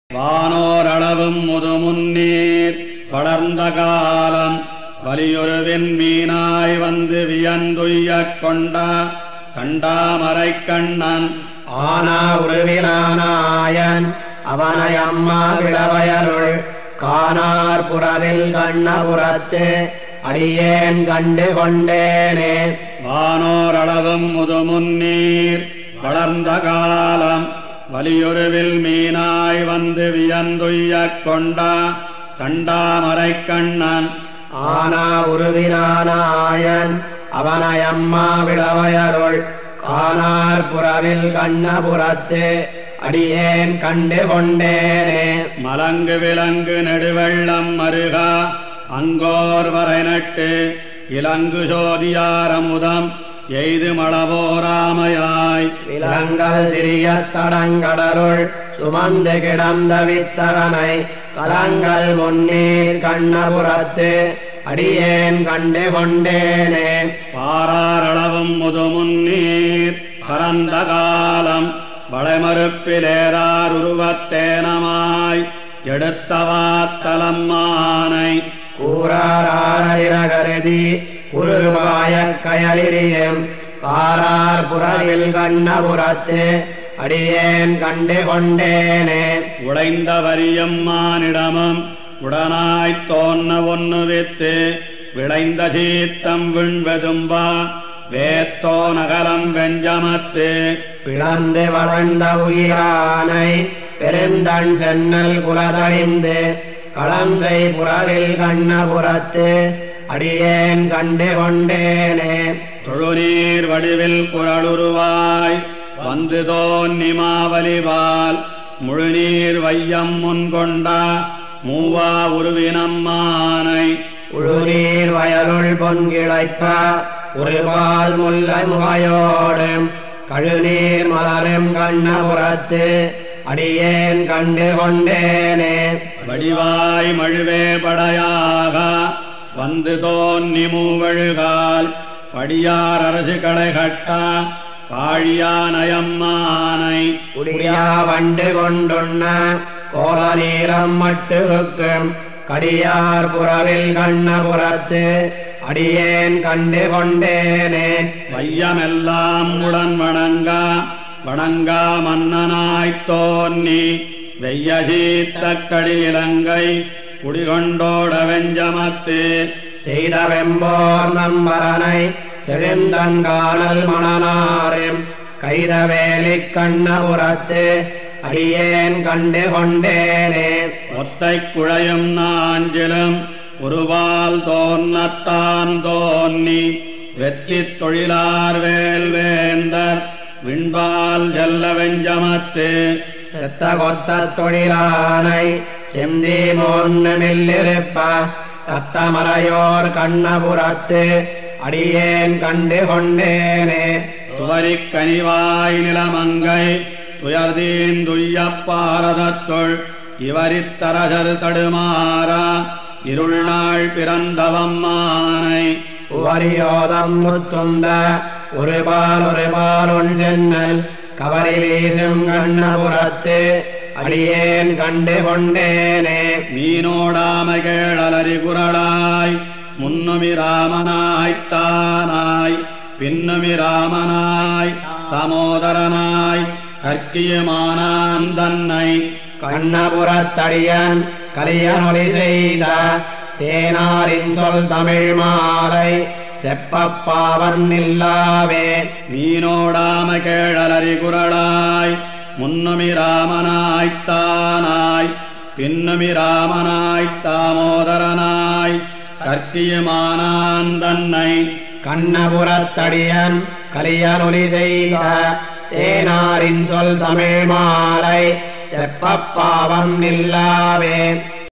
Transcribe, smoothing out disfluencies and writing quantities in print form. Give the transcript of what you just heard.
வானோரளவும் முதுமுன்னீர் வளர்ந்த காலம் வலியுருவின் மீனாய் வந்து வியந்துய்யக் கொண்ட தண்டாமரை கண்ணன் ஆனா உருவினானாயன் அவனை அம்மா விளவயருள் காணார் புறவில் கண்ணபுரத்து அடியேன் கண்டு கொண்டேனே. வானோரளவும் முதுமுன்னீர் வளர்ந்த காலம் வலியுருவில் மீனாய் வந்து வியந்துய்யக் கொண்ட தண்டாமரை கண்ணன் ஆனா உருவினானாயன் அவனை அம்மா விளவயருள் காணார் புறவில் கண்ணபுரத்து அடியேன் கண்டு கொண்டேனே. மலங்கு விலங்கு நெடுவெள்ளம் மருகா அங்கோர் வரை நட்டு இலங்கு சோதியாரமுதம் எய்து மளவோராமையாய் விலங்கல் திரிய தடங்கடருள் சுமந்து கிடந்த வித்தகனை கலங்கள் முன்னீர் கண்ணபுரத்து அடியேன் கண்டு கொண்டேனே. பாராரளவும் முதுமுன்னீர் பரந்த காலம் வளைமறுப்பிலேறார் உருவத்தேனமாய் எடுத்தவாத்தலம்மானை கூறாரகருதி உருவாய கயலிரியும் பாரார் புறவில் கண்ணபுரத்து அடியேன் கண்டு கொண்டேனே. உழைந்த வரியம்மானிடமும் உடனாய்த் தோன்ன ஒன்னு வித்து விளைந்த சீத்தம் விண்வெதும்பா வேத்தோ நகலம் வெஞ்சமத்து பிளந்து வளர்ந்த உயிரானை பெருந்தன் சென்னல் குலதழிந்து களந்தை புறவில் கண்ணபுரத்து அடியேன் கண்டு கொண்டேனே. தொழுநீர் வடிவில் குரலுருவாய் வந்து தோன்னி மாவலிவால் முழுநீர் வையம் முன்கொண்டா மூவா உருவினம்மானை உழுநீர் வயலுள் பொன்கிளைப்ப ஒருபால் முல்லை முகையோடும் கழுநீர் மலரும் கண்ணபுரத்து அடியேன் கண்டு கொண்டேனே. வடிவாய் மழுவே படையாக வந்து தோன்னி மூவழுகால் படியார் அரசு களை கட்டா பாழியானயம்மானை குடியா வண்டு கொண்டுண்ண கோல நீரம் மட்டுக்கும் கடியார் புறவில் கண்ணபுரத்து அடியேன் கண்டு கொண்டேனே. வையமெல்லாம் உடன் வணங்கா வணங்கா மன்னனாய்த் தோன்னி வெய்ய சீத்தக்கடி இலங்கை குடிகொண்டோட வெஞ்சமத்து செய்த வெம்போர் நம்பரனை செழுந்தங்கானல் மணனாரும் கைதவேலி கண்ணபுரத்து அடியேன் கண்டு கொண்டேனே. ஒத்தை குழையும் நாஞ்சிலும் ஒருவால் தோன்னத்தான் தோன்னி வெற்றித் தொழிலார் வேல் வேந்தர் விண்பால் செல்ல வெஞ்சமத்து செத்த கொத்த தொழிலானை செந்தி மோன்னுமில்லிருப்ப கத்தமரையோர் கண்ணபுரத்து அடியேன் கண்டு கொண்டேனே. துவரிக் கனிவாய் நிலமங்கை துயர்தீந்துய்யப் பாரதத்துள் இவரித்தரசர் தடுமாறா இருள்நாள் பிறந்தவம்மானை உவரியோதம் முத்துந்த ஒருபால் ஒன் சென்னல் கவரி வீசும் கண்ணபுரத்து அடியேன் கண்டு கொண்டேனே. மீனோடாம கேளலரி குரலாய் முன்னுமிராமனாய்த்தானாய் பின்னுமிராமனாய் தாமோதரனாய் கற்கியுமானான் தன்னை கண்ணபுரத்தடியன் கலியனொலி செய்த தேனாரின் சொல் தமிழ் மாலை செப்பப்பாவன் இல்லாவே. மீனோடாம கேளலரி குரலாய் முன்னுமிராமனாய்த்தானாய் பின்னுமிராமனாய்த் தாமோதரனாய் கற்கியுமானான் தன்னை கண்ணபுரத்தடியன் கலியனொலி செய்த தேனாரின் சொல் தமிழ் மாலை செப்பப்பாவன் இல்லாவே.